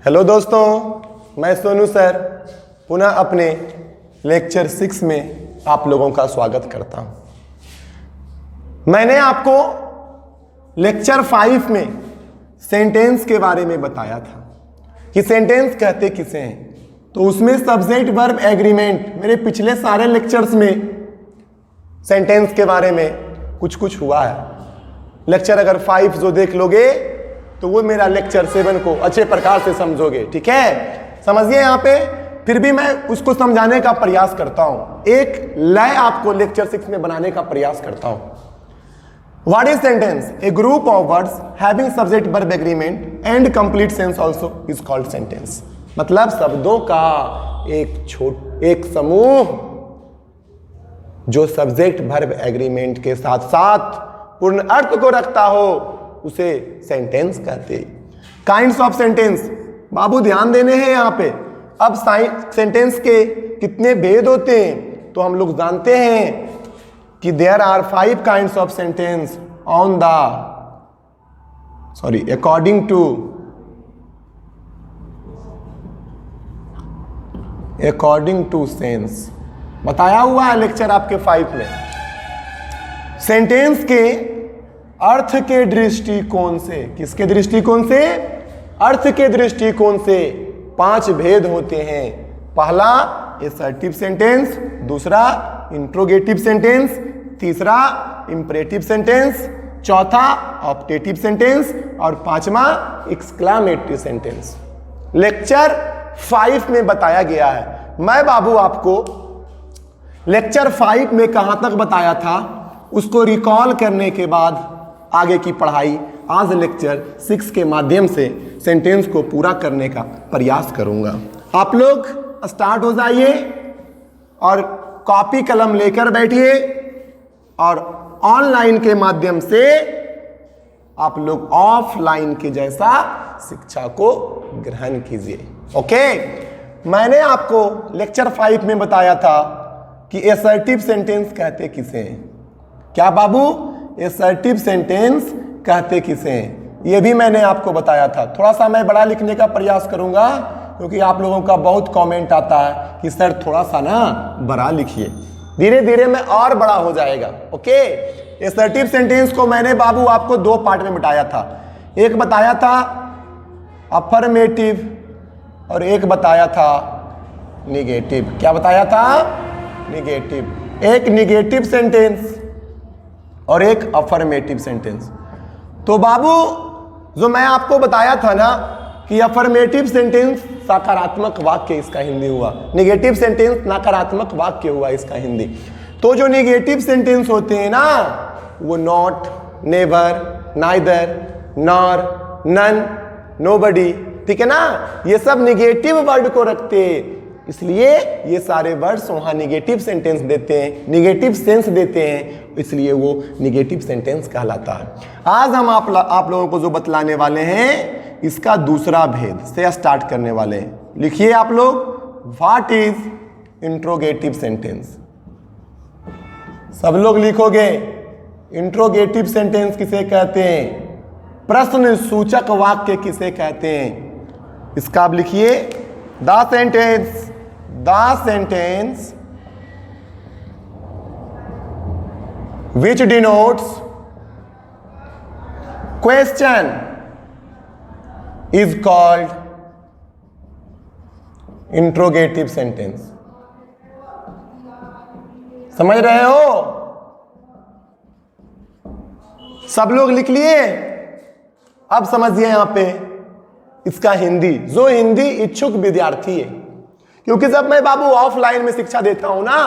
Hello दोस्तों, मैं Sonu sir पुनः अपने लेक्चर 6 में आप लोगों का स्वागत करता हूं। मैंने आपको लेक्चर 5 में सेंटेंस के बारे में बताया था कि सेंटेंस कहते किसे हैं। तो उसमें सब्जेक्ट वर्ब एग्रीमेंट, मेरे पिछले सारे लेक्चर्स में सेंटेंस के बारे में कुछ हुआ है। लेक्चर अगर 5 जो देख लोगे तो वो मेरा लेक्चर 7 को अच्छे प्रकार से समझोगे। ठीक है, समझिए। यहाँ पे फिर भी मैं उसको समझाने का प्रयास करता हूं, एक लय आपको लेक्चर 6 में बनाने का प्रयास करता हूं। What is sentence? A group of words having subject verb agreement and complete sense also is called sentence. मतलब शब्दों का एक समूह जो सब्जेक्ट वर्ब एग्रीमेंट के साथ साथ पूर्ण अर्थ को रखता हो उसे सेंटेंस कहते हैं। काइंड्स ऑफ सेंटेंस, बाबू ध्यान देने हैं यहाँ पे। अब सेंटेंस के कितने भेद होते हैं तो हम लोग जानते हैं कि there are 5 kinds of sentence on the according to sense. बताया हुआ है लेक्चर आपके 5 में। सेंटेंस के अर्थ के दृष्टिकोण से, किसके दृष्टिकोण से? अर्थ के दृष्टिकोण से 5 भेद होते हैं। पहला असर्टिव सेंटेंस, दूसरा इंट्रोगेटिव सेंटेंस, तीसरा इंपरेटिव सेंटेंस, चौथा ऑप्टेटिव सेंटेंस और पांचवा एक्सक्लामेटरी सेंटेंस। लेक्चर 5 में बताया गया है। मैं बाबू आपको लेक्चर 5 में कहां तक बताया था उसको रिकॉल करने के बाद आगे की पढ़ाई आज लेक्चर 6 के माध्यम से सेंटेंस को पूरा करने का प्रयास करूंगा। आप लोग स्टार्ट हो जाइए और कॉपी कलम लेकर बैठिए और ऑनलाइन के माध्यम से आप लोग ऑफलाइन के जैसा शिक्षा को ग्रहण कीजिए। ओके, मैंने आपको लेक्चर 5 में बताया था कि असर्टिव सेंटेंस कहते किसे हैं। क्या बाबू? असर्टिव सेंटेंस कहते किसे हैं, यह भी मैंने आपको बताया था। थोड़ा सा मैं बड़ा लिखने का प्रयास करूंगा क्योंकि आप लोगों का बहुत कमेंट आता है कि सर थोड़ा सा ना बड़ा लिखिए। धीरे धीरे में और बड़ा हो जाएगा। ओके, असर्टिव सेंटेंस को मैंने बाबू आपको 2 पार्ट में बताया था। एक बताया था अफर्मेटिव और एक बताया था निगेटिव। क्या बताया था? निगेटिव। एक निगेटिव सेंटेंस और एक अफर्मेटिव सेंटेंस। तो बाबू जो मैं आपको बताया था ना कि अफर्मेटिव सेंटेंस सकारात्मक वाक्य इसका हिंदी हुआ, निगेटिव सेंटेंस नकारात्मक वाक्य हुआ इसका हिंदी। तो जो निगेटिव सेंटेंस होते हैं ना वो not, never, neither, nor, none, nobody, ठीक है ना, ये सब निगेटिव वर्ड को रखते हैं। इसलिए ये सारे वर्ड्स वहां निगेटिव सेंटेंस देते हैं, निगेटिव सेंस देते हैं, इसलिए वो निगेटिव सेंटेंस कहलाता है। आज हम आप लोगों को जो बतलाने वाले हैं इसका दूसरा भेद से स्टार्ट करने वाले हैं। लिखिए आप लोग, व्हाट इज इंट्रोगेटिव सेंटेंस। सब लोग लिखोगे। इंट्रोगेटिव सेंटेंस किसे कहते हैं? प्रश्न सूचक वाक्य किसे कहते हैं? इसका आप लिखिए, the sentence which denotes question is called interrogative sentence। समझ रहे हो? सब लोग लिख लिए? अब समझिए यहां पे इसका हिंदी। जो हिंदी इच्छुक विद्यार्थी है, क्योंकि जब मैं बाबू ऑफलाइन में शिक्षा देता हूं ना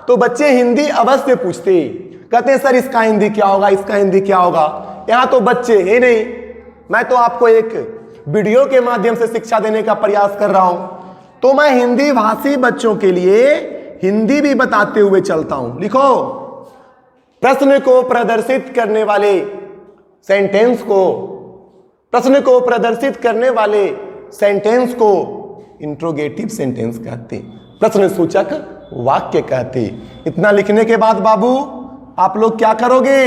तो बच्चे हिंदी अवश्य पूछते हैं, कहते हैं सर इसका हिंदी क्या होगा, इसका हिंदी क्या होगा। यहां तो बच्चे ही नहीं, मैं तो आपको एक वीडियो के माध्यम से शिक्षा देने का प्रयास कर रहा हूं। तो मैं हिंदी भाषी बच्चों के लिए हिंदी भी बताते हुए चलता हूं। लिखो, प्रश्न को प्रदर्शित करने वाले सेंटेंस को, प्रश्न को प्रदर्शित करने वाले सेंटेंस को इंट्रोगेटिव सेंटेंस कहते, प्रश्न सूचक वाक्य कहते। इतना लिखने के बाद बाबू आप लोग क्या करोगे?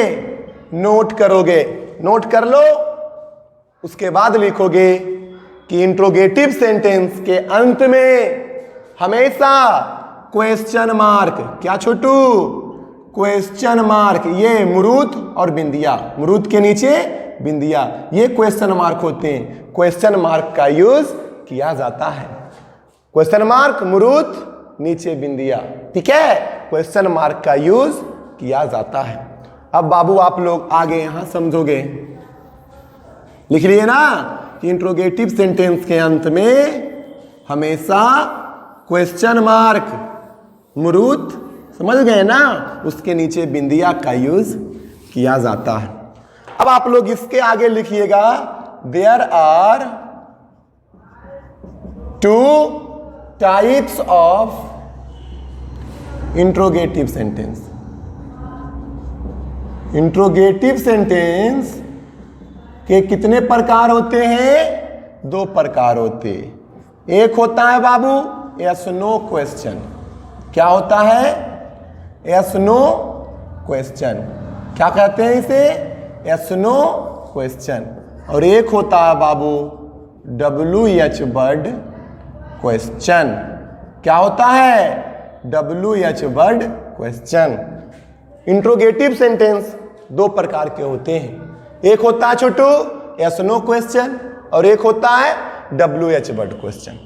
नोट करोगे। नोट कर लो, उसके बाद लिखोगे कि इंट्रोगेटिव सेंटेंस के अंत में हमेशा क्वेश्चन मार्क, क्या छोटू, क्वेश्चन मार्क, ये मुरूत और बिंदिया, मुरूत के नीचे बिंदिया, ये क्वेश्चन मार्क होते हैं। क्वेश्चन मार्क का यूज किया जाता है। क्वेश्चन मार्क, मुरूत, नीचे बिंदिया, ठीक है, क्वेश्चन मार्क का यूज किया जाता है। अब बाबू आप लोग आगे यहां समझोगे, लिख लिए ना कि इंट्रोगेटिव सेंटेंस के अंत में हमेशा क्वेश्चन मार्क, मुरूत, समझ गए ना, उसके नीचे बिंदिया का यूज किया जाता है। अब आप लोग इसके आगे लिखिएगा, there are 2 types of interrogative sentence. Interrogative sentence के कितने प्रकार होते हैं? 2 प्रकार होते हैं। एक होता है बाबू यस नो क्वेश्चन। क्या होता है? Yes no question. क्या कहते हैं इसे? Yes no question. और एक होता है बाबू WH वर्ड क्वेश्चन। क्या होता है? WH word question. Interrogative sentence 2 प्रकार के होते हैं। एक होता है छोटू यस नो क्वेश्चन और एक होता है WH वर्ड क्वेश्चन।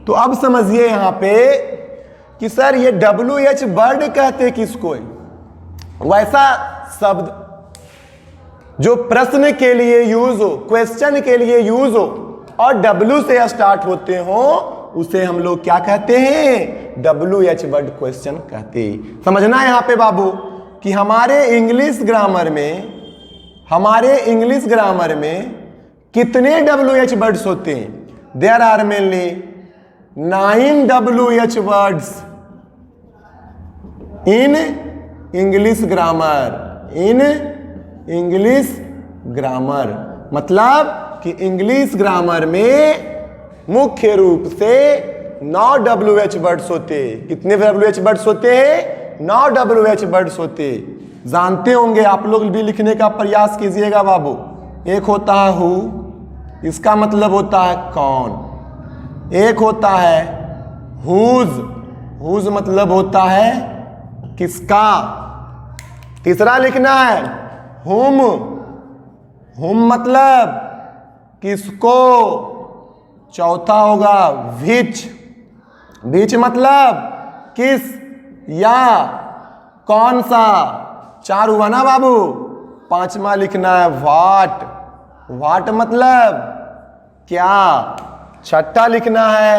तो अब समझिए यहां पे कि सर ये WH वर्ड कहते किसको? वैसा शब्द जो प्रश्न के लिए यूज हो, क्वेश्चन के लिए यूज हो और W से स्टार्ट होते हो, उसे हम लोग क्या कहते हैं? WH वर्ड क्वेश्चन कहते हैं। समझना यहां पे बाबू कि हमारे इंग्लिश ग्रामर में कितने WH वर्ड्स होते हैं? There are mainly 9 WH words in English grammar. मतलब कि इंग्लिश ग्रामर में मुख्य रूप से 9 WH वर्ड्स होते। कितने WH वर्ड्स होते हैं? 9 WH वर्ड्स होते। जानते होंगे आप लोग भी, लिखने का प्रयास कीजिएगा बाबू। एक होता है हु, इसका मतलब होता है कौन। एक होता है हुज मतलब होता है किसका। तीसरा लिखना है हुम मतलब किसको। चौथा होगा विच मतलब किस या कौन सा। 4 हुआ ना बाबू। 5वां लिखना है वाट मतलब क्या। 6ठा लिखना है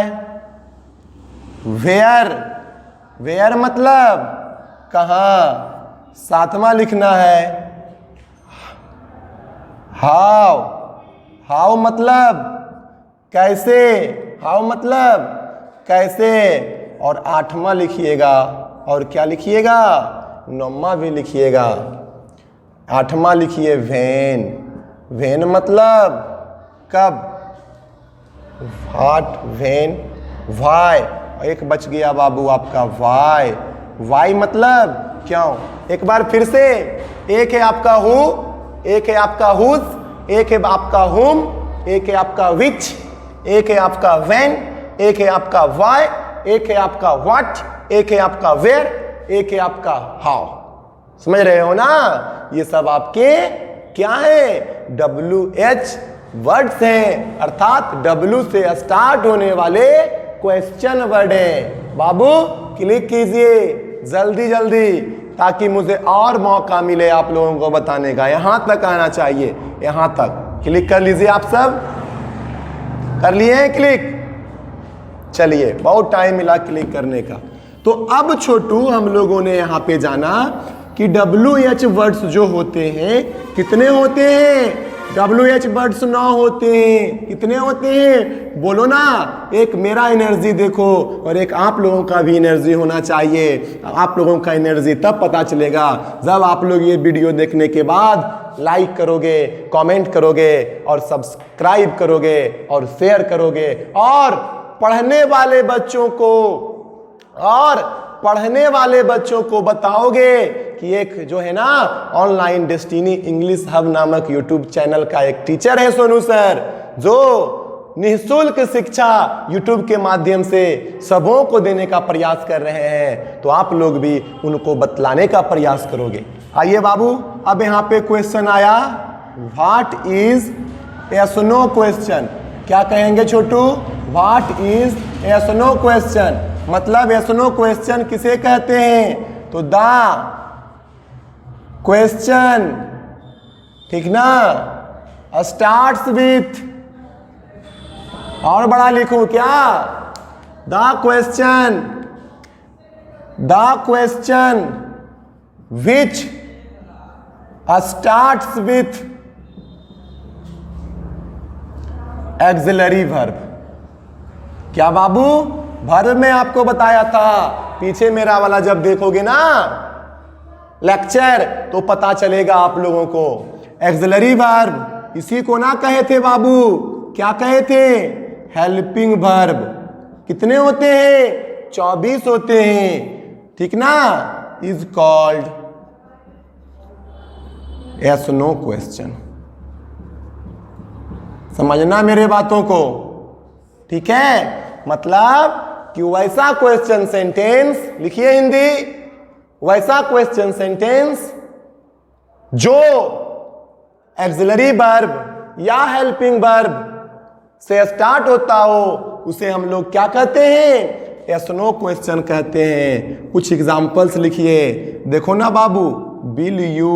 वेयर मतलब कहां। 7वां लिखना है हाउ मतलब कैसे। और 8वां लिखिएगा। और क्या लिखिएगा? 9वां भी लिखिएगा। 8वां लिखिए वेन मतलब कब। वाई। एक बच गया बाबू आपका वाई मतलब क्यों। एक बार फिर से, एक है आपका हु, एक है आपका हुज, एक है आपका हुम, एक है आपका विच, एक है आपका वेन, एक है आपका वाई, एक है आपका व्हाट, एक है आपका वेयर, एक है आपका हाउ। समझ रहे हो ना? ये सब आपके क्या है? WH वर्ड्स हैं, अर्थात W से स्टार्ट होने वाले क्वेश्चन वर्ड है। बाबू क्लिक कीजिए जल्दी ताकि मुझे और मौका मिले आप लोगों को बताने का। यहां तक आना चाहिए, यहां तक क्लिक कर लीजिए। आप सब कर लिए हैं क्लिक? चलिए, बहुत टाइम मिला क्लिक करने का। तो अब छोटू हम लोगों ने यहां पे जाना कि WH वर्ड्स जो होते हैं कितने होते हैं? WH वर्ड्स 9 होते हैं। कितने होते हैं? बोलो ना। एक मेरा एनर्जी देखो और एक आप लोगों का भी एनर्जी होना चाहिए। आप लोगों का एनर्जी तब पता चलेगा जब आप लोग ये वीडियो देखने के बाद लाइक करोगे, कमेंट करोगे और सब्सक्राइब करोगे और शेयर करोगे और पढ़ने वाले बच्चों को बताओगे कि एक जो है ना ऑनलाइन डेस्टिनी इंग्लिश हब नामक यूट्यूब चैनल का एक टीचर है सोनू सर, जो निःशुल्क शिक्षा YouTube के माध्यम से सबों को देने का प्रयास कर रहे हैं, तो आप लोग भी उनको बतलाने का प्रयास करोगे। आइए बाबू, अब यहाँ पे क्वेश्चन आया, what is yes no question. क्या कहेंगे Chhotu? What is yes no question, मतलब यस नो क्वेश्चन किसे कहते हैं? तो द क्वेश्चन, ठीक ना, स्टार्ट्स विथ, और बड़ा लिखूं क्या? The question which starts with axillary verb. क्या बाबू? वर्ब में आपको बताया था, पीछे मेरा वाला जब देखोगे ना लेक्चर तो पता चलेगा आप लोगों को। एक्सिलरी वर्ब इसी को ना कहे थे बाबू, क्या कहे थे? Helping verb. कितने होते हैं? 24 होते हैं, ठीक ना। Is called yes no question. समझना मेरे बातों को, ठीक है। मतलब कि वैसा क्वेश्चन सेंटेंस, लिखिए हिंदी, वैसा क्वेश्चन सेंटेंस जो एक्सिलरी वर्ब या हेल्पिंग वर्ब से स्टार्ट होता हो, उसे हम लोग क्या कहते हैं? यस नो क्वेश्चन कहते हैं। कुछ एग्जांपल्स लिखिए, देखो ना बाबू, विल यू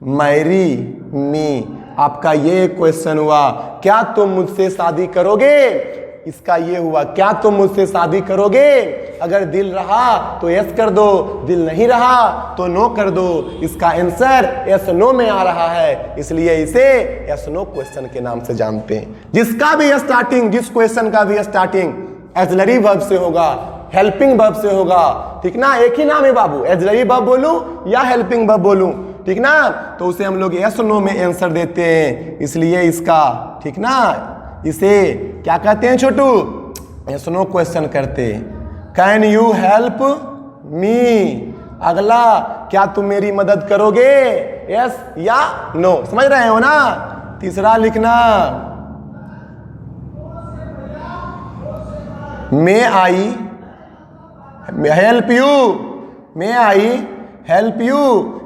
मैरी मी, आपका ये क्वेश्चन हुआ, क्या तुम मुझसे शादी करोगे? इसका ये हुआ, क्या तुम मुझसे शादी करोगे? अगर दिल रहा तो यस कर दो, दिल नहीं रहा तो नो कर दो। इसका आंसर यस नो में आ रहा है, इसलिए इसे यस नो क्वेश्चन के नाम से जानते हैं। जिसका भी स्टार्टिंग, जिस क्वेश्चन का भी स्टार्टिंग एक्सिलरी वर्ब से होगा, हेल्पिंग वर्ब से होगा, ठीक ना। एक ही नाम है बाबू, एक्सिलरी वर्ब बोलूं या हेल्पिंग वर्ब बोलूं, ठीक ना, तो उसे हम लोग यस नो में आंसर देते हैं, इसलिए इसका, ठीक ना, इसे क्या कहते हैं छोटू? यस नो क्वेश्चन करते। कैन यू हेल्प मी, अगला, क्या तुम मेरी मदद करोगे? यस या नो, समझ रहे हो ना। तीसरा लिखना, may I help you, may I help you,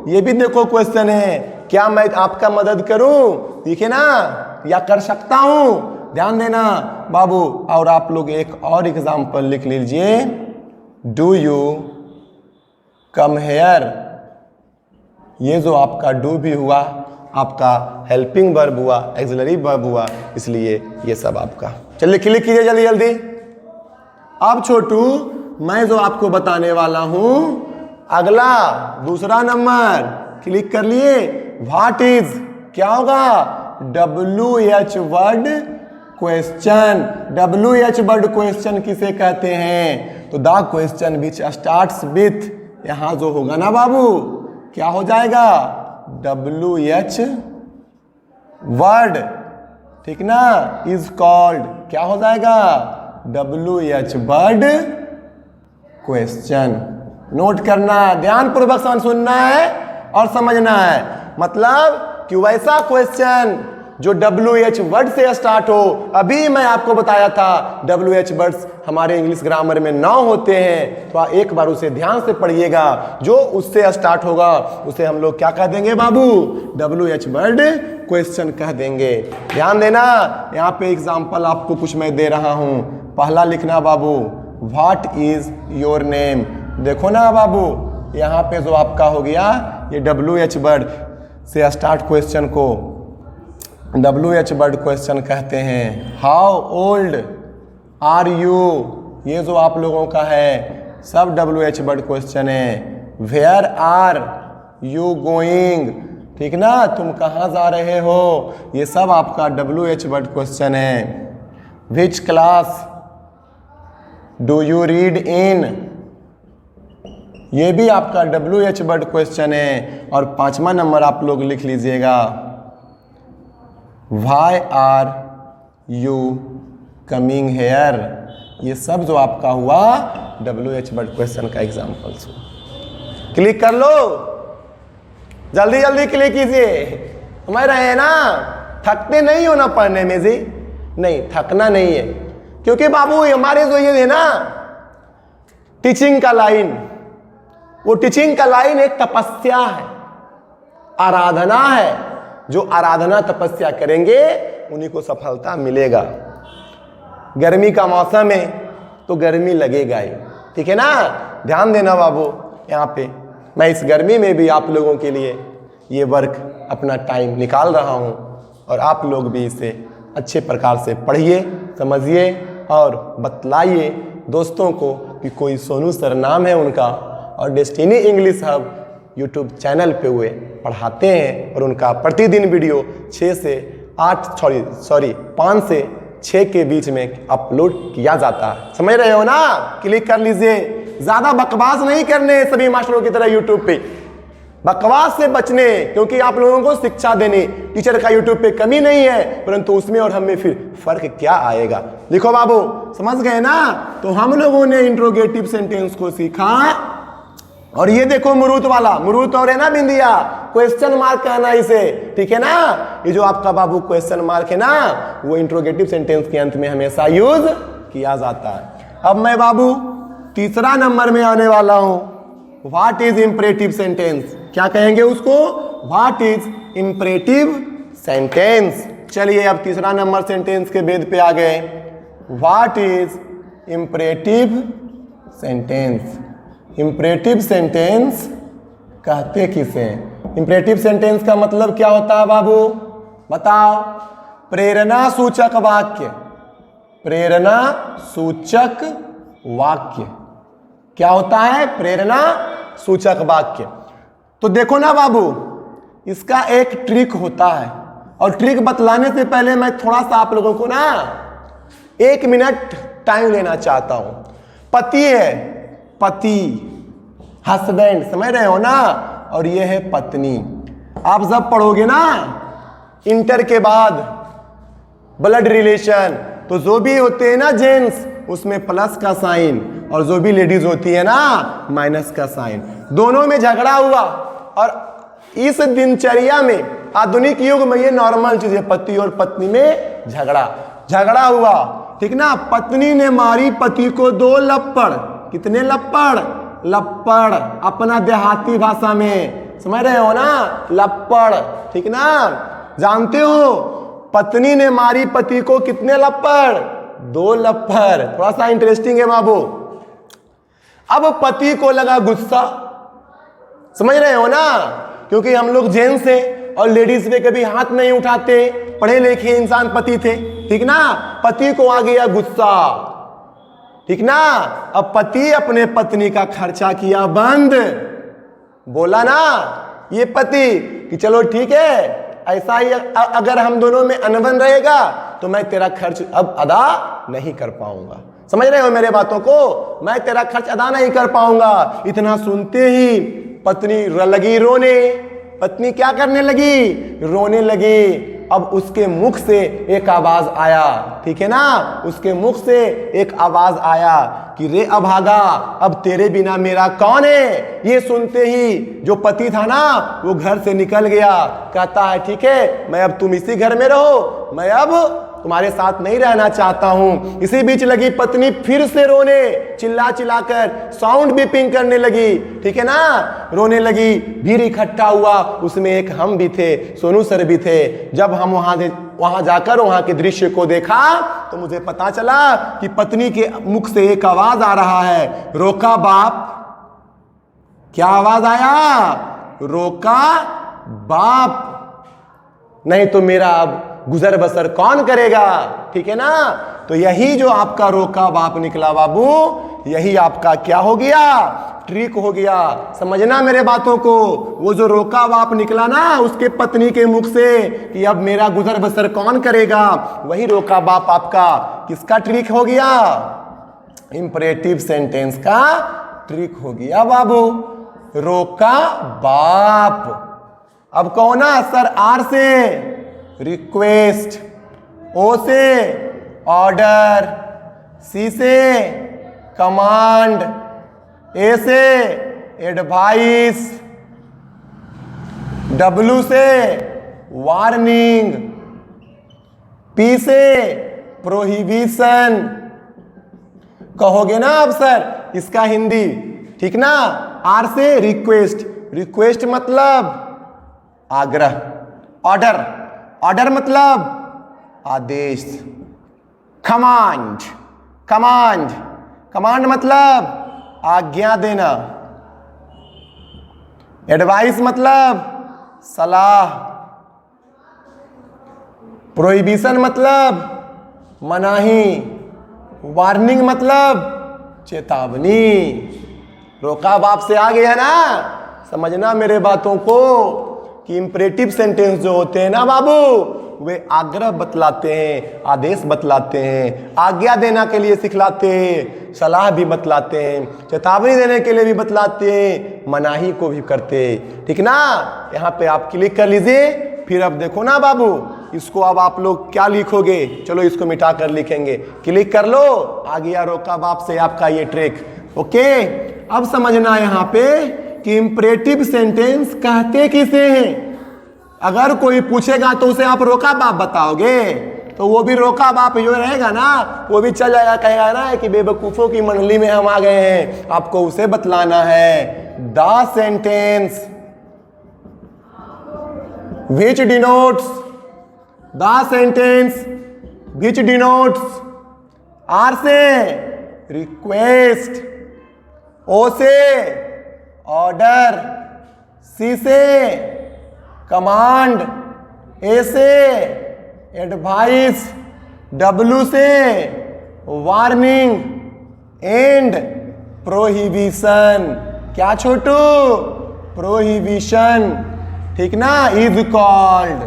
ये भी देखो क्वेश्चन है, क्या मैं आपका मदद करूं? ठीक है ना, या कर सकता हूं, ध्यान देना बाबू। और आप लोग एक और एग्जांपल लिख लीजिए, डू यू कम हेयर। ये जो आपका डू भी हुआ, आपका हेल्पिंग वर्ब हुआ, एक्सिलरी वर्ब हुआ, इसलिए ये सब आपका। चलिए क्लिक कीजिए जल्दी जल्दी। अब छोटू, मैं जो आपको बताने वाला हूं, अगला दूसरा नंबर क्लिक कर लिए। व्हाट इज, क्या होगा? WH word question. WH word question किसे कहते हैं? तो the question which starts with, यहां जो होगा ना बाबू, क्या हो जाएगा? WH वर्ड, ठीक ना, इज कॉल्ड, क्या हो जाएगा? WH word question. नोट करना, ध्यान पूर्वक सुनना है और समझना है। मतलब कि वैसा क्वेश्चन जो WH वर्ड से स्टार्ट हो। अभी मैं आपको बताया था WH वर्ड्स हमारे इंग्लिश ग्रामर में 9 होते हैं, तो एक बार उसे ध्यान से पढ़िएगा। जो उससे स्टार्ट होगा उसे हम लोग क्या कह देंगे बाबू? WH वर्ड क्वेश्चन कह देंगे। ध्यान देना, यहाँ पे एग्जाम्पल आपको कुछ मैं दे रहा हूँ। पहला लिखना बाबू, व्हाट इज योर नेम। देखो ना बाबू, यहाँ पे जो आपका हो गया ये WH वर्ड से स्टार्ट क्वेश्चन को WH वर्ड क्वेश्चन कहते हैं। हाउ ओल्ड आर यू, ये जो आप लोगों का है सब WH वर्ड क्वेश्चन है। वेयर आर यू गोइंग, ठीक ना, तुम कहाँ जा रहे हो, ये सब आपका WH वर्ड क्वेश्चन है। Which class do you read in, ये भी आपका WH वर्ड क्वेश्चन है। और 5वां नंबर आप लोग लिख लीजिएगा, Why are you coming here, ये सब जो आपका हुआ WH वर्ड क्वेश्चन का एग्जाम्पल्स हुआ। क्लिक कर लो, जल्दी जल्दी क्लिक कीजिए, समझ रहे हैं ना, थकते नहीं हो ना पढ़ने में जी, नहीं, थकना नहीं है, क्योंकि बाबू हमारे जो ये है ना टीचिंग का लाइन, वो टीचिंग का लाइन एक तपस्या है, आराधना है। जो आराधना तपस्या करेंगे उन्हीं को सफलता मिलेगा। गर्मी का मौसम है तो गर्मी लगेगा ही, ठीक है ना। ध्यान देना बाबू, यहाँ पे मैं इस गर्मी में भी आप लोगों के लिए ये वर्क अपना टाइम निकाल रहा हूँ, और आप लोग भी इसे अच्छे प्रकार से पढ़िए, समझिए और बतलाइए दोस्तों को कि कोई सोनू सर नाम है उनका, और destiny English hub YouTube channel पे हुए पढ़ाते हैं, और उनका प्रतिदिन वीडियो 5 से 6 के बीच में अपलोड किया जाता है। समझ रहे हो ना, क्लिक कर लीजिए। ज़्यादा बकवास नहीं करने सभी मास्टरों की तरह यूट्यूब पे, बकवास से बचने, क्योंकि आप लोगों को शिक्षा देने टीचर का यूट्यूब पे कमी नहीं है, परंतु उसमें और हमें फिर फर्क क्या आएगा। देखो बाबू, समझ गए ना। तो हम लोगों ने इंट्रोगेटिव सेंटेंस को सीखा, और ये देखो मुरूत वाला, मुरूत और है ना बिंदिया, क्वेश्चन मार्क कहना इसे, ठीक है ना। ये जो आपका बाबू क्वेश्चन मार्क है ना, वो इंट्रोगेटिव सेंटेंस के अंत में हमेशा यूज किया जाता है। अब मैं बाबू तीसरा नंबर में आने वाला हूं। व्हाट इज इंपरेटिव सेंटेंस, क्या कहेंगे उसको, व्हाट इज इंपरेटिव सेंटेंस। चलिए अब तीसरा नंबर सेंटेंस के भेद पे आ गए। What is imperative sentence. Imperative sentence कहते किसे, इंपरेटिव सेंटेंस का मतलब क्या होता है बाबू, बताओ। प्रेरणा सूचक वाक्य, प्रेरणा सूचक वाक्य क्या होता है, प्रेरणा सूचक वाक्य। तो देखो ना बाबू, इसका एक ट्रिक होता है, और ट्रिक बतलाने से पहले मैं थोड़ा सा आप लोगों को ना 1 मिनट टाइम लेना चाहता हूं। पति है, पति, हस्बैंड, समझ रहे हो ना, और ये है पत्नी। आप जब पढ़ोगे ना इंटर के बाद ब्लड रिलेशन, तो जो भी होते हैं ना जेंट्स, उसमें प्लस का साइन, और जो भी लेडीज होती है ना माइनस का साइन। दोनों में झगड़ा हुआ, और इस दिनचर्या में आधुनिक युग में ये नॉर्मल चीज है, पति और पत्नी में झगड़ा हुआ, ठीक ना। पत्नी ने मारी पति को 2 लप्पड़, कितने लप्पड़, अपना देहाती भाषा में, समझ रहे हो ना, लप्पड़, ठीक ना। जानते हो पत्नी ने मारी पति को कितने लप्पड़, 2 लप्पड़। थोड़ा सा इंटरेस्टिंग है बाबू। अब पति को लगा गुस्सा, समझ रहे हो ना, क्योंकि हम लोग जेंट्स हैं और लेडीज पे कभी हाथ नहीं उठाते, पढ़े लिखे इंसान पति थे, ठीक ना। पति को आ गया गुस्सा, ठीक ना। अब पति अपने पत्नी का खर्चा किया बंद, बोला ना ये पति कि चलो ठीक है, ऐसा ही अगर हम दोनों में अनबन रहेगा तो मैं तेरा खर्च अब अदा नहीं कर पाऊंगा। समझ रहे हो मेरे बातों को, मैं तेरा खर्च अदा नहीं कर पाऊंगा। इतना सुनते ही पत्नी लगी रोने, पत्नी क्या करने लगी, रोने लगी। अब उसके मुख से एक आवाज आया, ठीक है ना, उसके मुख से एक आवाज आया कि रे अभागा, अब तेरे बिना मेरा कौन है। ये सुनते ही जो पति था ना वो घर से निकल गया, कहता है ठीक है, मैं अब तुम इसी घर में रहो, मैं अब तुम्हारे साथ नहीं रहना चाहता हूं। इसी बीच लगी पत्नी फिर से रोने, चिल्ला चिल्लाकर साउंड बीपिंग करने लगी, ठीक है ना, रोने लगी। भीड़ इकट्ठा हुआ, उसमें एक हम भी थे, सोनू सर भी थे। जब हम वहां जाकर वहां के दृश्य को देखा तो मुझे पता चला कि पत्नी के मुख से एक आवाज आ रहा है, रोका बाप। क्या आवाज आया, रोका बाप, नहीं तो मेरा अब गुजर बसर कौन करेगा, ठीक है ना। तो यही जो आपका रोका बाप निकला बाबू, यही आपका क्या हो गया, ट्रिक हो गया। समझना मेरे बातों को, वो जो रोका बाप निकला ना उसके पत्नी के मुख से कि अब मेरा गुजर बसर कौन करेगा, वही रोका बाप आपका किसका ट्रिक हो गया, इंपरेटिव सेंटेंस का ट्रिक हो गया बाबू, रोका बाप। अब कौन ना सर, आर से रिक्वेस्ट, ओ से ऑर्डर, सी से कमांड, ए से एडवाइस, डब्ल्यू से वार्निंग, पी से प्रोहिबिशन। कहोगे ना आप सर इसका हिंदी, ठीक ना। आर से रिक्वेस्ट, रिक्वेस्ट मतलब आग्रह। ऑर्डर, ऑर्डर मतलब आदेश। कमांड, कमांड, कमांड मतलब आज्ञा देना। एडवाइस मतलब सलाह। प्रोहिबिशन मतलब मनाही। वार्निंग मतलब चेतावनी। रोका बाप से आ गया ना। समझना मेरे बातों को कि इंपरेटिव सेंटेंस जो होते हैं ना बाबू, वे आग्रह बतलाते हैं, आदेश बतलाते हैं, आज्ञा देना के लिए सिखलाते हैं, सलाह भी बतलाते हैं, चेतावनी देने के लिए भी बतलाते हैं, मनाही को भी करते हैं, ठीक ना। यहाँ पे आप क्लिक कर लीजिए। फिर अब देखो ना बाबू, इसको अब आप लोग क्या लिखोगे, चलो इसको मिटा कर लिखेंगे। क्लिक कर लो, आ गया रोका बाप से आपका ये ट्रिक। ओके, अब समझना यहाँ पे कि इंपरेटिव सेंटेंस कहते किसे हैं। अगर कोई पूछेगा तो उसे आप रोका बाप बताओगे, तो वो भी रोका बाप जो रहेगा ना, वो भी चल जाएगा, कहेगा ना कि बेवकूफों की मंडली में हम आ गए हैं, आपको उसे बतलाना है। The sentence which denotes, the sentence which denotes, R से request, O से order, C से command, A से advice, W से warning and prohibition। क्या छोटू? prohibition, ठीक ना, इज कॉल्ड।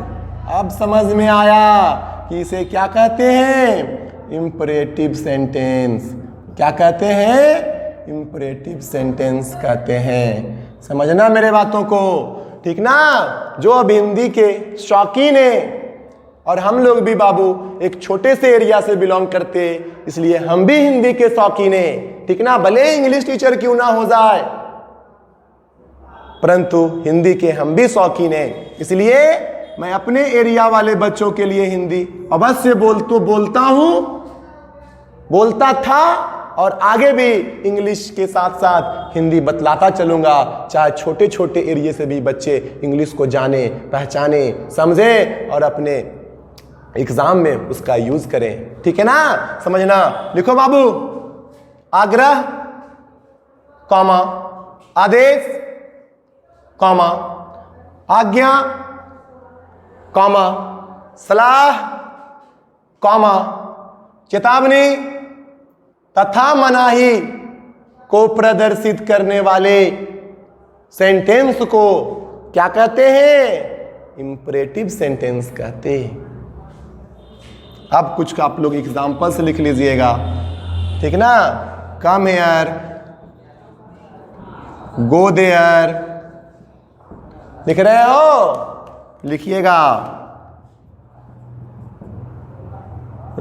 अब समझ में आया कि इसे क्या कहते हैं, इंपरेटिव सेंटेंस। क्या कहते हैं, इंपरेटिव सेंटेंस कहते हैं। समझना मेरे बातों को, ठीक ना। जो अब हिंदी के शौकीन है, और हम लोग भी बाबू एक छोटे से एरिया से बिलोंग करते, इसलिए हम भी हिंदी के शौकीन है, ठीक ना। भले इंग्लिश टीचर क्यों ना हो जाए, परंतु हिंदी के हम भी शौकीन हैं। इसलिए मैं अपने एरिया वाले बच्चों के लिए हिंदी अवश्य बोलता हूं, बोलता था, और आगे भी इंग्लिश के साथ साथ हिंदी बतलाता चलूंगा, चाहे छोटे छोटे एरिया से भी बच्चे इंग्लिश को जाने, पहचाने, समझे और अपने एग्जाम में उसका यूज करें, ठीक है ना। समझना, लिखो बाबू, आग्रह, कॉमा, आदेश, कॉमा, आज्ञा, कॉमा, सलाह, कॉमा, चेतावनी तथा मनाही को प्रदर्शित करने वाले सेंटेंस को क्या कहते हैं, इंपरेटिव सेंटेंस कहते हैं। अब कुछ आप लोग एग्जाम्पल्स लिख लीजिएगा, ठीक ना। कम हेयर, गो देयर, लिख रहे हो, लिखिएगा।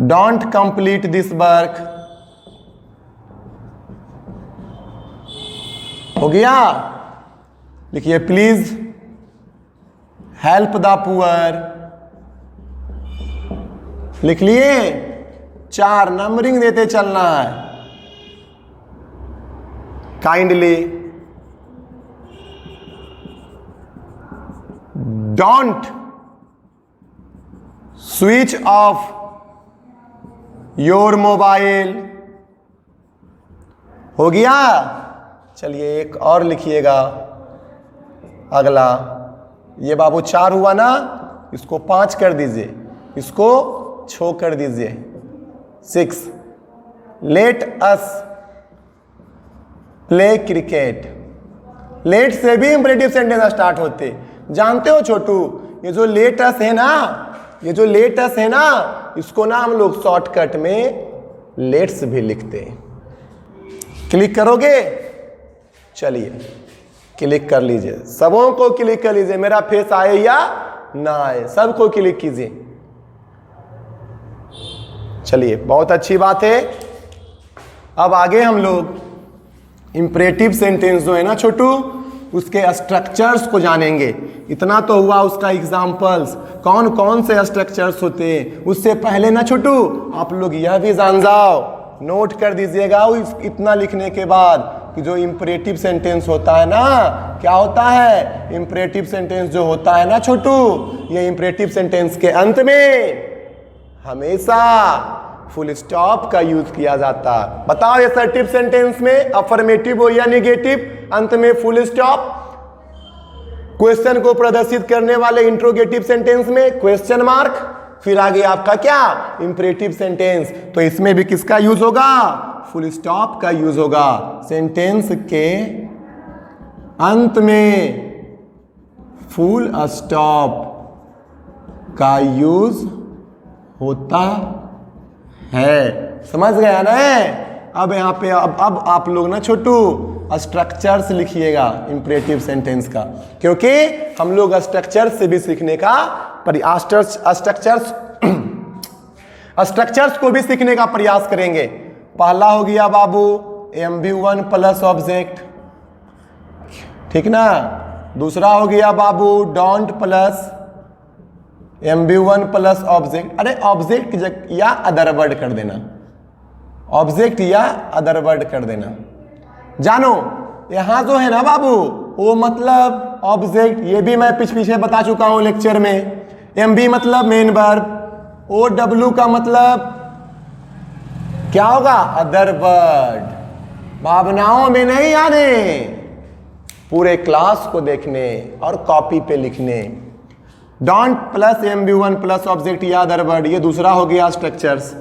डोंट कंप्लीट दिस वर्क, हो गया। लिखिए प्लीज हेल्प द पुअर, लिख लिए। 4 नंबरिंग देते चलना है। Kindly, don't switch off your mobile, हो गया। चलिए एक और लिखिएगा, अगला। ये बाबू 4 हुआ ना, इसको 5 कर दीजिए, इसको 6 कर दीजिए। 6, let us play cricket. Let से भी इंपरेटिव सेंटेंस स्टार्ट होते, जानते हो छोटू। ये जो लेट अस है ना, ये जो लेट अस है ना, इसको ना हम लोग शॉर्टकट में लेट्स भी लिखते हैं। क्लिक करोगे, चलिए क्लिक कर लीजिए, सबों को क्लिक कर लीजिए, मेरा फेस आए या ना आए, सबको क्लिक कीजिए। चलिए बहुत अच्छी बात है। अब आगे हम लोग इंपरेटिव सेंटेंस जो है ना छोटू, उसके स्ट्रक्चर्स को जानेंगे। इतना तो हुआ उसका एग्जाम्पल्स, कौन कौन से स्ट्रक्चर्स होते हैं। उससे पहले ना छोटू, आप लोग यह भी जान जाओ, नोट कर दीजिएगा इतना लिखने के बाद कि जो इंपरेटिव सेंटेंस होता है ना, क्या होता है, इंपरेटिव सेंटेंस जो होता है ना छोटू, ये इंपरेटिव सेंटेंस के अंत में हमेशा फुल स्टॉप का यूज किया जाता। बताओ असर्टिव सेंटेंस में अफर्मेटिव हो या निगेटिव, अंत में फुल स्टॉप। क्वेश्चन को प्रदर्शित करने वाले इंट्रोगेटिव सेंटेंस में क्वेश्चन मार्क, फिर आगे आपका क्या, इंपरेटिव सेंटेंस। तो इसमें भी किसका यूज होगा, फुल स्टॉप का यूज होगा। सेंटेंस के अंत में फुल स्टॉप का यूज होता है। समझ गया ना। अब यहाँ पे अब आप लोग ना छोटू स्ट्रक्चर्स लिखिएगा इंपरेटिव सेंटेंस का, क्योंकि हम लोग स्ट्रक्चर्स से भी सीखने का स्ट्रक्चर्स को भी सीखने का प्रयास करेंगे। पहला हो गया बाबू MV1 प्लस ऑब्जेक्ट, ठीक ना। दूसरा हो गया बाबू don't plus MV1 plus object. अरे ऑब्जेक्ट या अदर वर्ड कर देना, ऑब्जेक्ट या अदर वर्ड कर देना। जानो यहां जो है ना बाबू, वो मतलब ऑब्जेक्ट, ये भी मैं पीछे बता चुका हूं लेक्चर में। MV मतलब मेन वर्ब, OW का मतलब क्या होगा, अदर वर्ड। भावनाओं में नहीं आने, पूरे क्लास को देखने और कॉपी पे लिखने। Don't plus MV1 plus object या अदर वर्ड, ये दूसरा हो गया स्ट्रक्चर्स।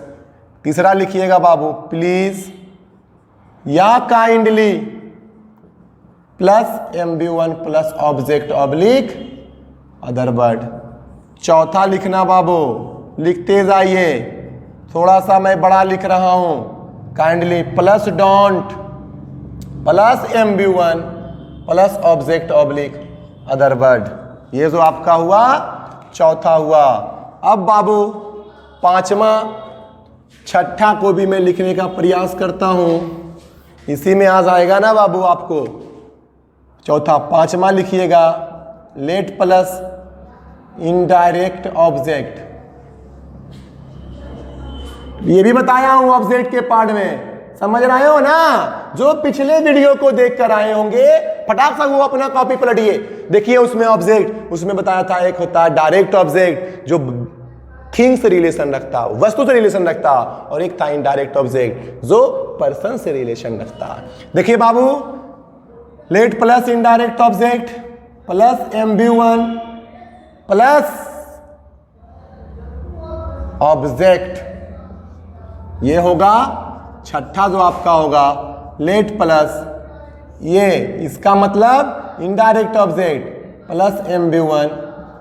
तीसरा लिखिएगा बाबू प्लीज या kindly plus MV1 plus object oblique other word. चौथा लिखना बाबू, लिखते जाइए, थोड़ा सा मैं बड़ा लिख रहा हूं, kindly plus don't plus MV1 plus object oblique other word. ये जो आपका हुआ चौथा हुआ। अब बाबू पांचवा छठा को भी मैं लिखने का प्रयास करता हूं, इसी में आ जाएगा ना बाबू आपको। चौथा पांचवा लिखिएगा लेट प्लस इनडायरेक्ट ऑब्जेक्ट। ये भी बताया हूं ऑब्जेक्ट के पार्ट में, समझ रहे हो ना। जो पिछले वीडियो को देख कर आए होंगे फटाक से वो अपना कॉपी पलटिए, देखिए उसमें ऑब्जेक्ट, उसमें बताया था एक होता है डायरेक्ट ऑब्जेक्ट जो थिंग से रिलेशन रखता, वस्तु से रिलेशन रखता, और एक था इनडायरेक्ट ऑब्जेक्ट जो पर्सन से रिलेशन रखता। देखिए बाबू let plus indirect object plus MV1 plus object, ये होगा छठा जो आपका होगा लेट प्लस ये, इसका मतलब indirect object plus MV1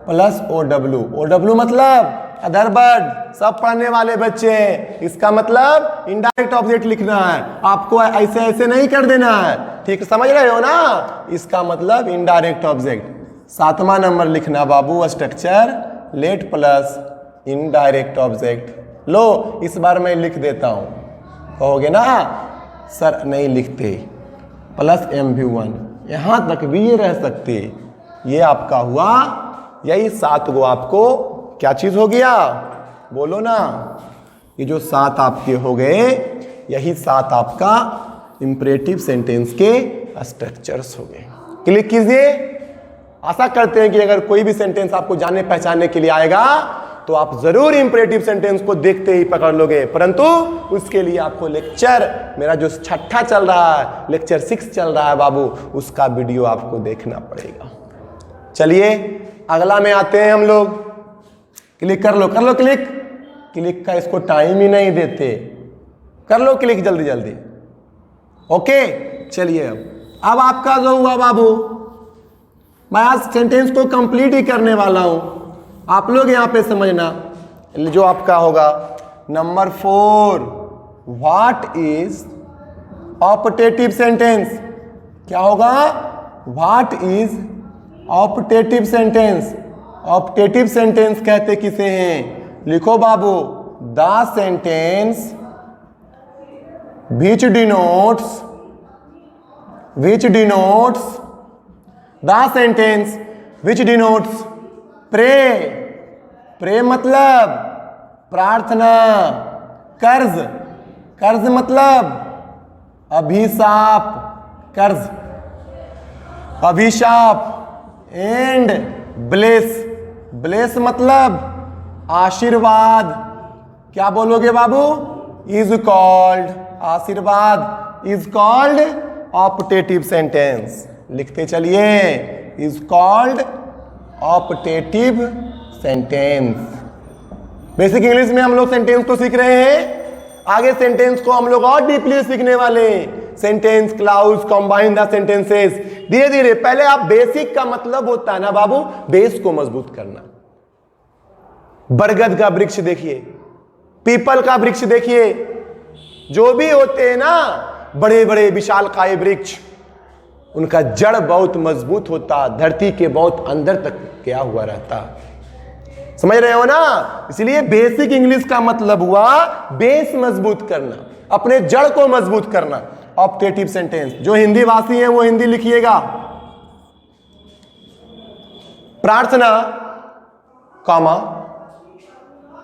plus OW मतलब अदर वर्ड। सब पढ़ने वाले बच्चे, इसका मतलब इनडायरेक्ट ऑब्जेक्ट लिखना है, आपको ऐसे ऐसे नहीं कर देना है, ठीक समझ रहे हो ना। इसका मतलब इनडायरेक्ट ऑब्जेक्ट। सातवां नंबर लिखना बाबू structure let plus indirect object. लो इस बार मैं लिख देता हूं, कहोगे ना सर नहीं लिखते, प्लस MV1 यहां तक भी ये रह सकते। ये आपका हुआ, यही 7 गो आपको क्या चीज हो गया, बोलो ना। ये जो 7 आपके हो गए, यही 7 आपका इंपरेटिव सेंटेंस के स्ट्रक्चर्स हो गए। क्लिक कीजिए। आशा करते हैं कि अगर कोई भी सेंटेंस आपको जानने पहचानने के लिए आएगा तो आप जरूर इंपरेटिव सेंटेंस को देखते ही पकड़ लोगे, परंतु उसके लिए आपको लेक्चर मेरा जो छठा चल रहा है, लेक्चर 6 चल रहा है बाबू, उसका वीडियो आपको देखना पड़ेगा। चलिए अगला में आते हैं हम लोग। क्लिक कर लो क्लिक। क्लिक का इसको टाइम ही नहीं देते, कर लो क्लिक जल्दी जल्दी। ओके चलिए अब आपका जो हुआ बाबू, मैं आज सेंटेंस को कंप्लीट ही करने वाला हूं, आप लोग यहां पे समझना। जो आपका होगा number 4, what is optative sentence. क्या होगा, what is optative sentence. Optative sentence कहते किसे हैं, लिखो बाबू, the sentence which denotes the sentence which denotes pray, pray मतलब प्रार्थना, कर्ज, कर्ज मतलब अभिशाप, कर्ज, अभिशाप, एंड ब्लेस, ब्लेस मतलब आशीर्वाद, क्या बोलोगे बाबू, इज कॉल्ड, आशीर्वाद इज कॉल्ड ऑप्टेटिव सेंटेंस, लिखते चलिए, is called optative sentence. Basic English में हम लोग सेंटेंस तो सीख रहे हैं, आगे सेंटेंस को हम लोग और डीपली सीखने वाले, sentence, clause, combine the sentences, धीरे धीरे। पहले आप बेसिक का मतलब होता है ना बाबू, बेस को मजबूत करना। बरगद का वृक्ष देखिए, पीपल का वृक्ष देखिए, जो भी होते हैं ना बड़े बड़े विशालकाय वृक्ष, उनका जड़ बहुत मजबूत होता, धरती के बहुत अंदर तक गया हुआ रहता। समझ रहे हो ना? इसलिए बेसिक इंग्लिश का मतलब हुआ बेस मजबूत करना, अपने जड़ को मजबूत करना। ऑप्टेटिव सेंटेंस, जो हिंदी भाषी है वो हिंदी लिखिएगा। प्रार्थना, कॉमा,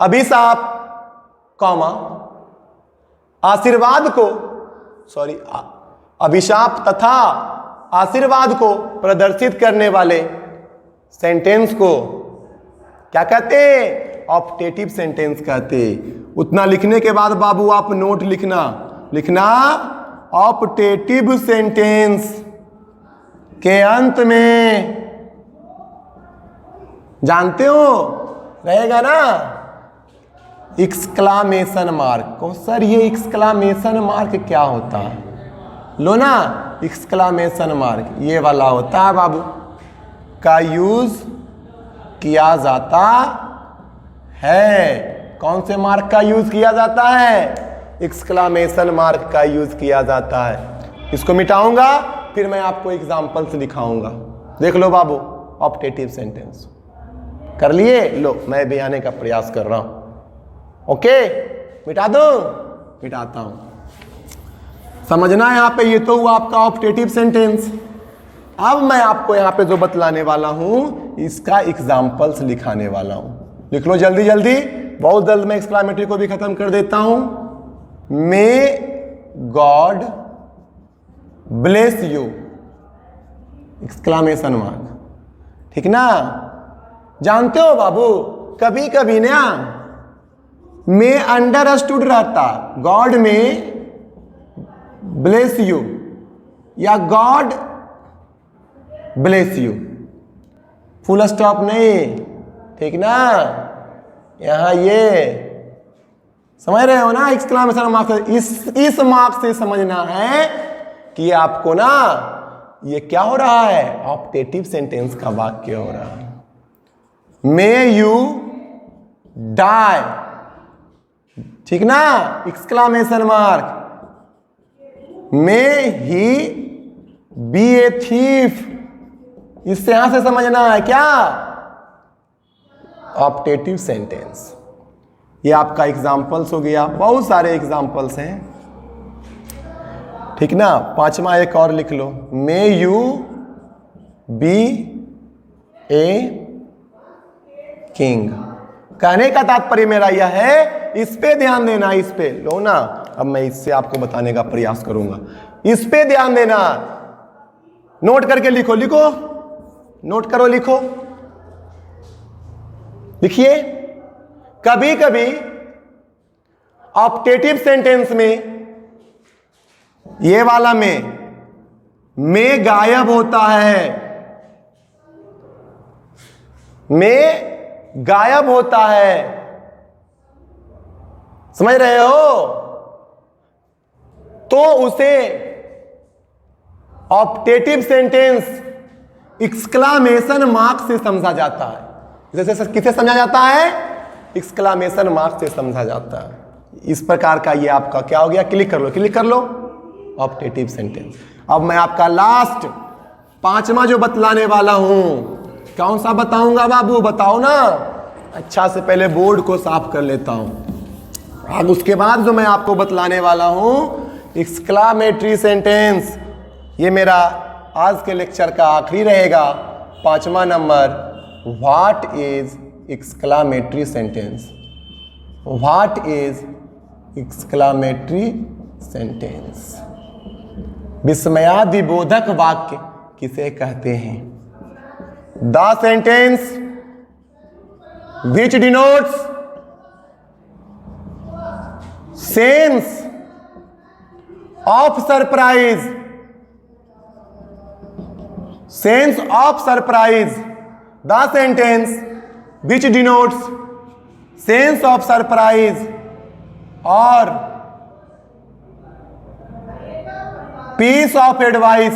अभिशाप, कॉमा, आशीर्वाद को, सॉरी, अभिशाप तथा आशीर्वाद को प्रदर्शित करने वाले सेंटेंस को क्या कहते हैं? ऑप्टेटिव सेंटेंस कहते। उतना लिखने के बाद बाबू आप नोट लिखना, लिखना ऑप्टेटिव सेंटेंस के अंत में, जानते हो रहेगा ना, एक्सक्लामेशन मार्क को। सर ये एक्सक्लामेशन मार्क क्या होता है? लो ना, एक्सक्लामेशन मार्क ये वाला होता है बाबू, का यूज किया जाता है। कौन से मार्क का यूज किया जाता है? एक्सक्लामेशन मार्क का यूज किया जाता है। इसको मिटाऊंगा, फिर मैं आपको एग्जांपल्स दिखाऊंगा। देख लो बाबू, ऑप्टेटिव सेंटेंस कर लिए? लो, मैं भी आने का प्रयास कर रहा हूं। ओके, मिटा दूं? मिटाता हूं। समझना यहां पे, ये तो हुआ आपका ऑप्टेटिव सेंटेंस। अब मैं आपको यहां पे जो बतलाने वाला हूं, इसका एग्जाम्पल्स लिखाने वाला हूं। लिख लो जल्दी जल्दी, बहुत जल्द मैं एक्सक्लामेटरी को भी खत्म कर देता हूं। May God bless you, exclamation mark, ठीक ना? जानते हो बाबू, कभी कभी ना मे अंडरस्टूड रहता, गॉड में ब्लेस यू या God bless you, full stop नहीं, ठीक ना? यहां ये समझ रहे हो ना, एक्सक्लामेशन मार्क। इस मार्क से समझना है कि आपको ना ये क्या हो रहा है, ऑप्टेटिव सेंटेंस का वाक्य हो रहा है। मे यू डाई, ठीक ना? Exclamation mark. May he be a thief, इससे यहां से समझना है क्या, ऑप्टेटिव सेंटेंस। ये आपका एग्जाम्पल्स हो गया, बहुत सारे एग्जाम्पल्स हैं, ठीक ना? पांचवा एक और लिख लो, may you be a king. कहने का तात्पर्य मेरा यह है, इस पे ध्यान देना, इस पे लो ना। अब मैं इससे आपको बताने का प्रयास करूंगा, इस पे ध्यान देना। नोट करके लिखो, लिखो, नोट करो, लिखो, लिखिए। कभी कभी ऑप्टेटिव सेंटेंस में ये वाला में गायब होता है, में गायब होता है, समझ रहे हो? तो उसे ऑप्टेटिव सेंटेंस एक्सक्लामेशन मार्क से समझा जाता है। जैसे किसे समझा जाता है? एक्सक्लामेशन मार्क से समझा जाता है। इस प्रकार का ये आपका क्या हो गया, क्लिक कर लो, क्लिक कर लो, ऑप्टेटिव सेंटेंस। अब मैं आपका लास्ट पांचवा जो बतलाने वाला हूं, कौन सा बताऊंगा बाबू, बताओ ना? अच्छा से पहले बोर्ड को साफ कर लेता हूं। अब उसके बाद जो मैं आपको बतलाने वाला हूं, एक्सक्लामेटरी सेंटेंस, ये मेरा आज के लेक्चर का आखिरी रहेगा 5वां number, what is exclamatory sentence. What is exclamatory sentence. विस्मयादिबोधक वाक्य किसे कहते हैं? The sentence which denotes sense of surprise. Sense of surprise. The sentence which denotes sense of surprise और piece of advice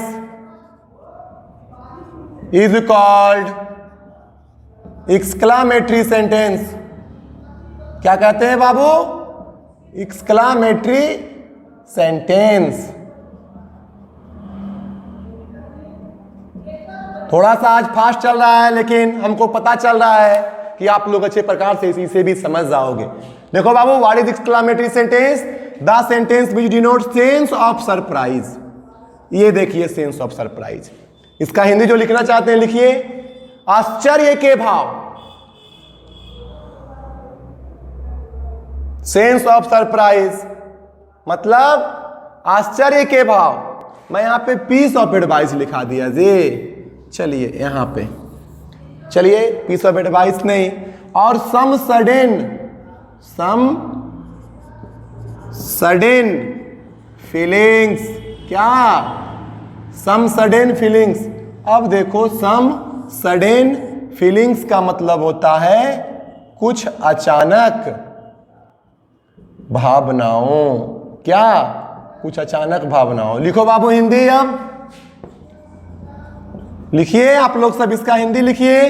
is called exclamatory sentence. क्या कहते हैं बाबू? Exclamatory sentence. थोड़ा सा आज फास्ट चल रहा है, लेकिन हमको पता चल रहा है कि आप लोग अच्छे प्रकार से इसे भी समझ जाओगे। देखो बाबू, what is exclamatory sentence? The sentence which denotes sense of surprise. ये देखिए सेंस ऑफ सरप्राइज। इसका हिंदी जो लिखना चाहते हैं लिखिए, आश्चर्य के भाव। सेंस ऑफ सरप्राइज मतलब आश्चर्य के भाव। मैं यहां पे पीस ऑफ एडवाइस लिखा दिया जी। चलिए यहां पे, चलिए पीस ऑफ एडवाइस नहीं, और सम सडन फीलिंग्स। क्या? Some sudden feelings. अब देखो, सम सडन फीलिंग्स का मतलब होता है कुछ अचानक भावनाओं। क्या? कुछ अचानक भावनाओं। लिखो बाबू हिंदी। अब लिखिए आप लोग सब, इसका हिंदी लिखिए।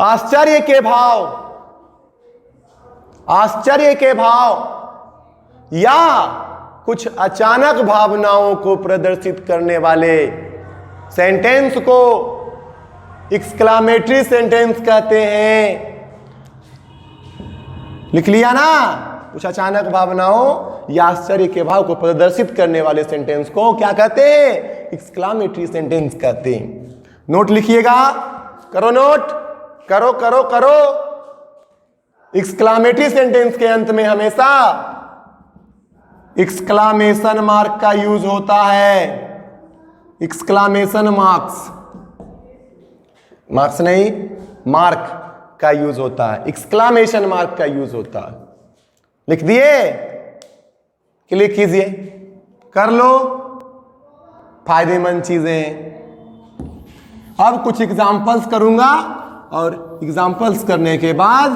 आश्चर्य के भाव, आश्चर्य के भाव या कुछ अचानक भावनाओं को प्रदर्शित करने वाले सेंटेंस को एक्सक्लामेटरी सेंटेंस कहते हैं। लिख लिया ना? कुछ अचानक भावनाओं या आश्चर्य के भाव को प्रदर्शित करने वाले सेंटेंस को क्या कहते हैं? एक्सक्लामेटरी सेंटेंस कहते हैं। नोट लिखिएगा, करो नोट, करो करो करो। एक्सक्लामेटरी सेंटेंस के अंत में हमेशा एक्सक्लामेशन मार्क का यूज होता है। एक्सक्लामेशन मार्क्स, मार्क्स नहीं, मार्क का यूज होता है। एक्सक्लामेशन मार्क का यूज होता है। लिख दिए? क्लिक कीजिए, कर लो। फायदेमंद चीजें। अब कुछ एग्जाम्पल्स करूंगा और एग्जाम्पल्स करने के बाद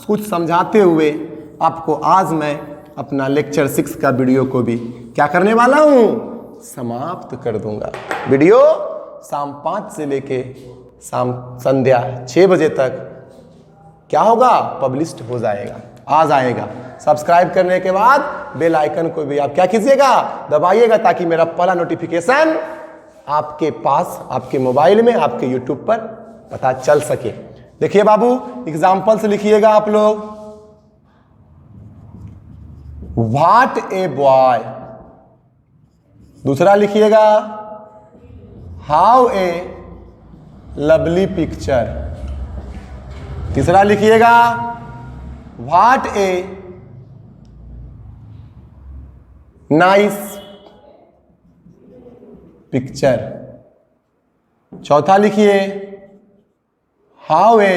कुछ समझाते हुए आपको आज मैं अपना लेक्चर 6 का वीडियो को भी क्या करने वाला हूं? समाप्त कर दूंगा। वीडियो शाम 5 से लेके शाम संध्या 6 बजे तक क्या होगा? पब्लिश्ड हो जाएगा, आ जाएगा। सब्सक्राइब करने के बाद बेल आइकन को भी आप क्या कीजिएगा? दबाइएगा, ताकि मेरा पहला नोटिफिकेशन आपके पास, आपके मोबाइल में, आपके यूट्यूब पर पता चल सके। देखिए बाबू, एग्जाम्पल्स लिखिएगा आप लोग। What a boy. दूसरा लिखिएगा, हाउ ए लवली पिक्चर। तीसरा लिखिएगा, व्हाट ए नाइस पिक्चर। चौथा लिखिए, how a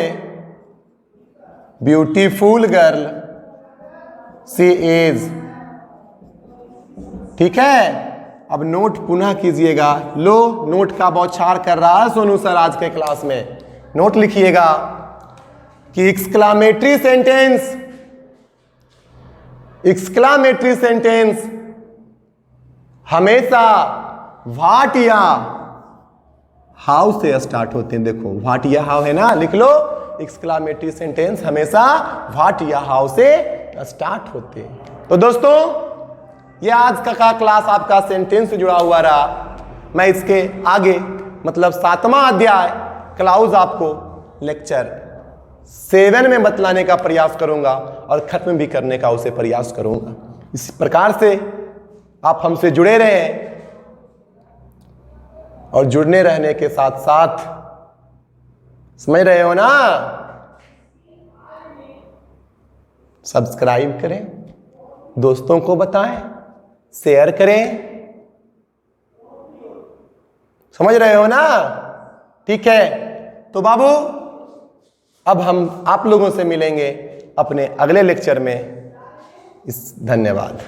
beautiful girl she is. ठीक है? अब नोट पुनः कीजिएगा। लो, नोट का बौछार कर रहा है सोनू सर आज के क्लास में। नोट लिखिएगा कि एक्सक्लामेटरी सेंटेंस, एक्सक्लामेटरी सेंटेंस हमेशा व्हाट या हाउ से स्टार्ट होते हैं। देखो व्हाट या हाउ है ना, लिख लो। एक्सक्लामेटरी सेंटेंस हमेशा व्हाट या हाउ से स्टार्ट होते हैं। तो दोस्तों, ये आज का क्लास आपका सेंटेंस से जुड़ा हुआ रहा। मैं इसके आगे मतलब 7वां अध्याय क्लाउज आपको लेक्चर 7 में बतलाने का प्रयास करूंगा और खत्म भी करने का उसे प्रयास करूंगा। इस प्रकार से आप हमसे जुड़े रहें। और जुड़ने रहने के साथ साथ, समझ रहे हो ना, सब्सक्राइब करें, दोस्तों को बताएं, शेयर करें। समझ रहे हो ना? ठीक है, तो बाबू अब हम आप लोगों से मिलेंगे अपने अगले लेक्चर में। धन्यवाद।